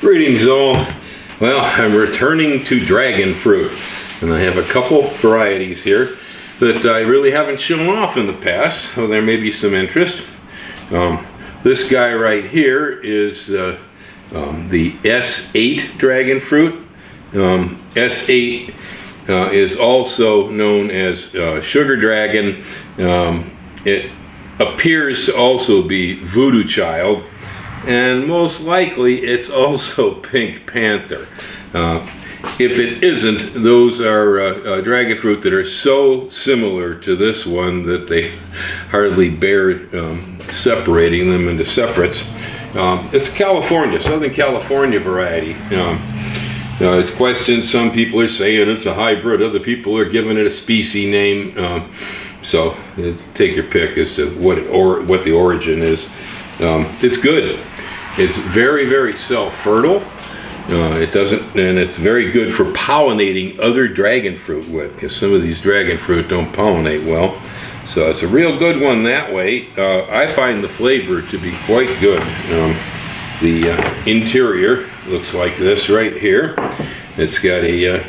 Greetings all. Well, I'm returning to dragon fruit, and I have a couple varieties here that I really haven't shown off in the past, so there may be some interest. This guy right here is the S-8 dragon fruit. S-8 is also known as sugar dragon. It appears to also be voodoo child, and most likely it's also pink panther. If it isn't, those are dragon fruit that are so similar to this one that they hardly bear separating them into separates. It's California, Southern California variety. It's questioned. Some people are saying it's a hybrid, other people are giving it a species name. So take your pick as to what the origin is. It's good. It's very, very self-fertile. And it's very good for pollinating other dragon fruit with, because some of these dragon fruit don't pollinate well. So it's a real good one that way. I find the flavor to be quite good. The interior looks like this right here. It's got a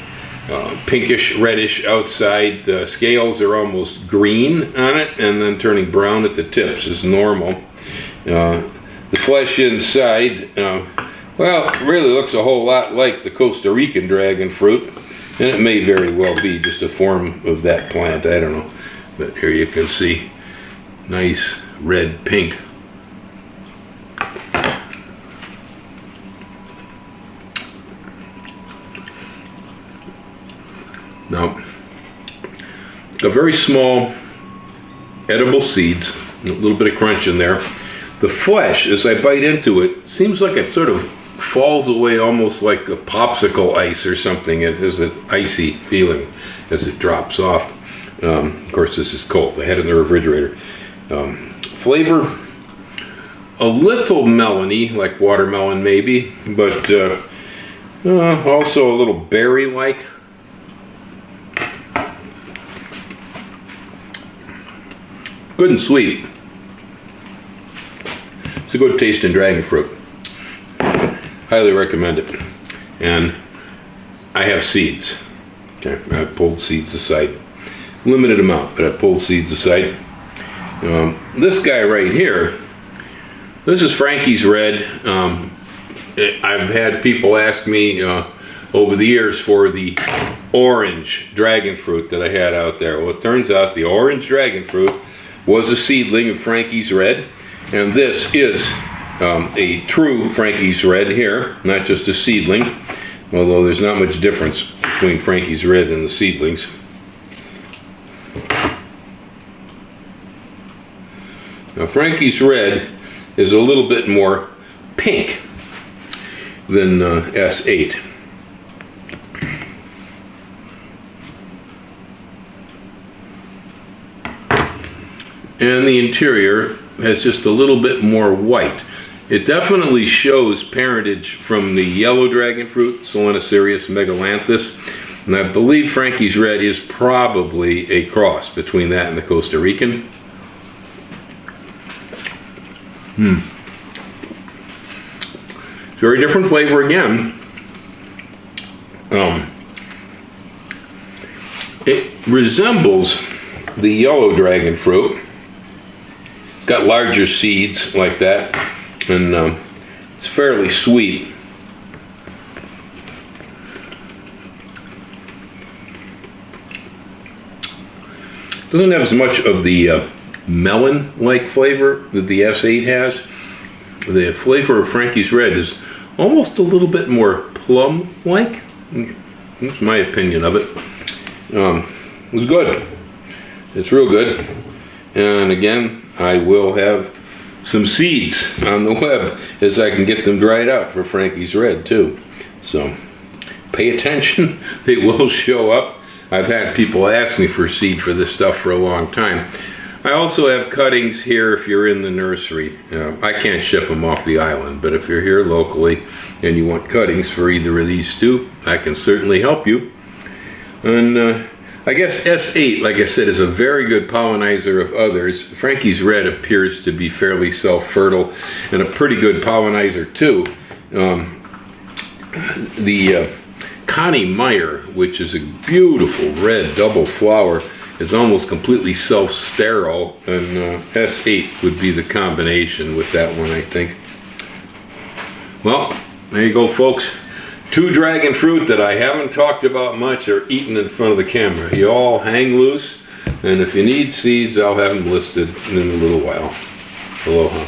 pinkish reddish outside. The scales are almost green on it and then turning brown at the tips is normal. The flesh inside, well, it really looks a whole lot like the Costa Rican dragon fruit, and it may very well be just a form of that plant, I don't know. But here you can see nice red pink. Now, a very small edible seeds, a little bit of crunch in there. The flesh, as I bite into it, seems like it sort of falls away almost like a popsicle ice or something. It has an icy feeling as it drops off. Of course, this is cold. I had it in the refrigerator. Flavor, a little melony, like watermelon maybe, but also a little berry-like. Good and sweet. It's a good taste in dragon fruit. Highly recommend it. And I have seeds. Okay, I pulled seeds aside. Limited amount, but I pulled seeds aside. This guy right here, this is Frankies Red. I've had people ask me over the years for the orange dragon fruit that I had out there. Well, it turns out the orange dragon fruit was a seedling of Frankies Red, and this is a true Frankies Red here, not just a seedling, although there's not much difference between Frankies Red and the seedlings. Now, Frankies Red is a little bit more pink than S-8. And the interior has just a little bit more white. It definitely shows parentage from the yellow dragon fruit, Solanacereus megalanthus, and I believe Frankies Red is probably a cross between that and the Costa Rican. Very different flavor again. It resembles the yellow dragon fruit. It's got larger seeds like that, and it's fairly sweet. Doesn't have as much of the melon-like flavor that the S-8 has. The flavor of Frankies Red is almost a little bit more plum-like. That's my opinion of it. It was good. It's real good. And again, I will have some seeds on the web as I can get them dried out for Frankies Red too. So pay attention. They will show up. I've had people ask me for seed for this stuff for a long time. I also have cuttings here if you're in the nursery. I can't ship them off the island, but if you're here locally and you want cuttings for either of these two, I can certainly help you. And I guess S-8, like I said, is a very good pollinizer of others. Frankies Red appears to be fairly self-fertile and a pretty good pollinizer too. The Connie Meyer, which is a beautiful red double flower, is almost completely self-sterile, and S8 would be the combination with that one, I think. Well, there you go, folks. 2 dragon fruit that I haven't talked about much are eaten in front of the camera. You all hang loose, and if you need seeds, I'll have them listed in a little while. Aloha.